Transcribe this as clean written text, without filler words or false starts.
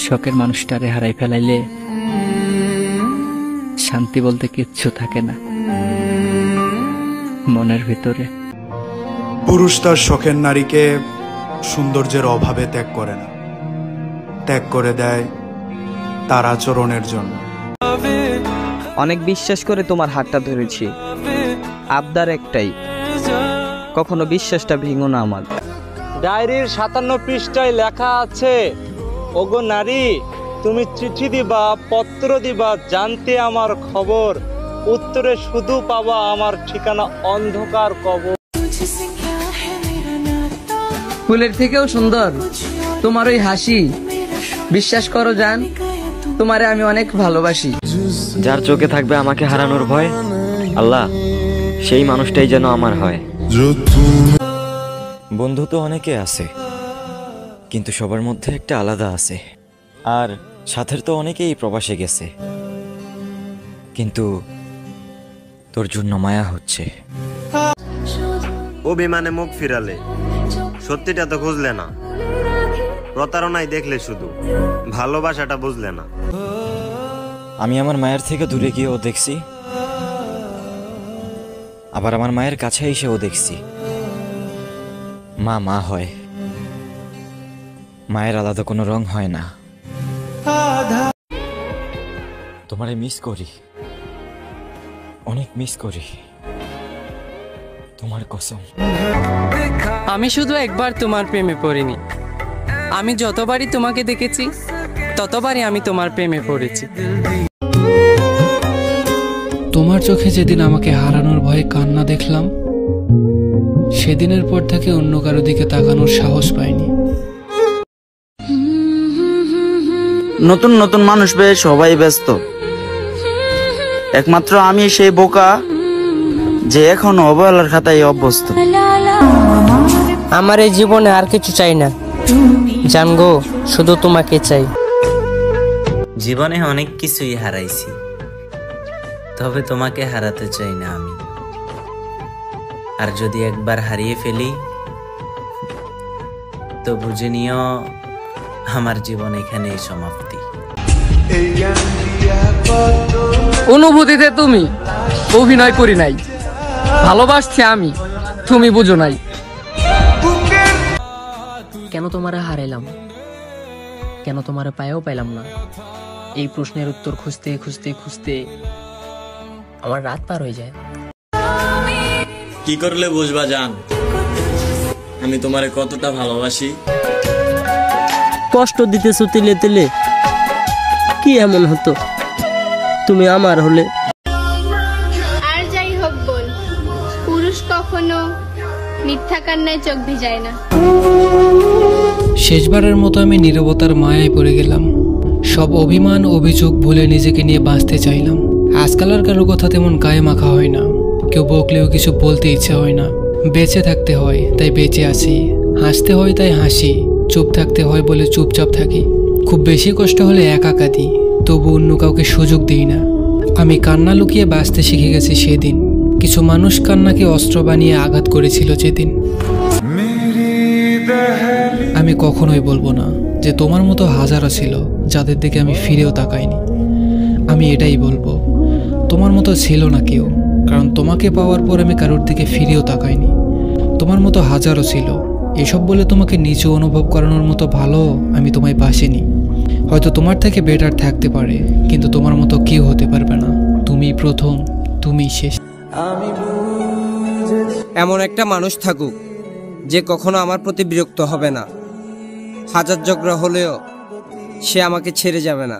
শখের মানুষটারে হারাই ফেলাইলে শান্তি বলতে কিচ্ছু থাকে না মনের ভিতরে। পুরুষ তার শখের নারীকে সৌন্দর্যের অভাবে ত্যাগ করে না, ত্যাগ করে দেয় তার আচরণের জন্য। অনেক বিশ্বাস করে তোমার হাতটা ধরেছি, আবদার একটাই, কখনো বিশ্বাসটা ভেঙো না আমার। ডায়েরির 57 পৃষ্ঠায় লেখা আছে, ওগো নারী, তুমি চিঠি দিবা, পত্র দিবা, জানতে আমার খবর, উত্তরে শুধু পাবা আমার ঠিকানা অন্ধকার কবর। ফুলের থেকেও সুন্দর তোমার ওই হাসি, বিশ্বাস করো জান, তোমারে আমি অনেক ভালোবাসি। যার চোখে থাকবে আমাকে হারানোর ভয়, আল্লাহ সেই মানুষটাই যেন আমার হয়। বন্ধু তো অনেকে আছে, কিন্তু সবার মধ্যে একটা আলাদা আছে। আর সাথের তো অনেকেই প্রবাসে গেছে, কিন্তু তোর জন্য মায়া হচ্ছে। অভিমানে মুখ ফিরালে, সত্যিটা তো খুঁজলে না, প্রতারণায় দেখলে শুধু, ভালোবাসাটা বুঝলে না। আমি আমার মায়ের থেকে দূরে গিয়েও দেখছি, আবার আমার মায়ের কাছে এসেও দেখছি। মা মা হয়, মায়ের আলাদা কোনো রং হয় না। তোমারে মিস করি, অনেক মিস করি, তোমার কসম। আমি শুধু একবার তোমার প্রেমে পড়িনি, আমি যতবারই তোমাকে দেখেছি ততবারই আমি তোমার প্রেমে পড়েছি। তোমার চোখে যেদিন আমাকে হারানোর ভয়ে কান্না দেখলাম, সেদিনের পর থেকে অন্য কারো দিকে তাকানোর সাহস পাইনি। নতুন নতুন মানুষ পেয়ে সবাই ব্যস্ত, একমাত্র আমি সেই বোকা যে এখন অবহেলার খাতায় অভ্যস্ত। আমার এই জীবনে আর কিছু চাই না জানগো, শুধু তোমাকে চাই। জীবনে অনেক কিছুই হারাইছি, তবে তোমাকে হারাতে চাই না আমি। আর যদি একবার হারিয়ে ফেলি তো বুঝে নিও আমার জীবন এখানেই সমাপ্তি। অনুভূতিতে তুমি, অভিনয় করি নাই, ভালোবাসছি আমি, তুমি বুঝো নাই। কেন তোমারে হারাইলাম, কেন তোমারে পায়েও পাইলাম না, এই প্রশ্নের উত্তর খুঁজতে খুঁজতে খুঁজতে আমার রাত পার হয়ে যায়। কি করলে বুঝবা জান আমি তোমারে কতটা ভালোবাসি? কষ্ট দিতেছো তিলে তিলে, কি এমন হতো তুমি আমার হলে? আর যাই হোক বল, পুরুষ কখনো মিথ্যা কান্নায় চোখ ভিজায় না। শেষবারের মতো আমি নীরবতার মায়ায় পড়ে গেলাম। সব অভিমান অভিযোগ ভুলে নিজেকে নিয়ে বাঁচতে চাইলাম। আজকাল আর কারো কথা তেমন গায়ে মাখা হয় না, কেউ বকলেও কিছু বলতে ইচ্ছা হয় না। বেঁচে থাকতে হয় তাই বেঁচে আছি, হাসতে হয় তাই হাসি, চুপ থাকতে হয় বলে চুপচাপ থাকি। খুব বেশি কষ্ট হলে একা কাঁদি, তবু অন্য কাউকে সুযোগ দিই না। আমি কান্না লুকিয়ে বাঁচতে শিখে গেছি সেদিন। কিছু মানুষ কান্নাকে অস্ত্র বানিয়ে আঘাত করেছিল যেদিন। আমি কখনোই বলবো না যে তোমার মতো হাজারো ছিল যাদের দিকে আমি ফিরেও তাকাইনি। আমি এটাই বলবো, তোমার মতো ছিল না কেউ, কারণ তোমাকে পাওয়ার পর আমি কারোর দিকে ফিরেও তাকাইনি। তোমার মতো হাজারো ছিল, এসব বলে তোমাকে নিচু অনুভব করানোর মতো ভালো আমি তোমায় বাসিনি। হয়তো তোমার থেকে বেটার থাকতে পারে, কিন্তু তোমার মতো কেউ হতে পারবে না। তুমি প্রথম, তুমি শেষ। এমন একটা মানুষ থাকুক যে কখনো আমার প্রতি বিরক্ত হবে না, হাজার ঝগড়া হলেও সে আমাকে ছেড়ে যাবে না।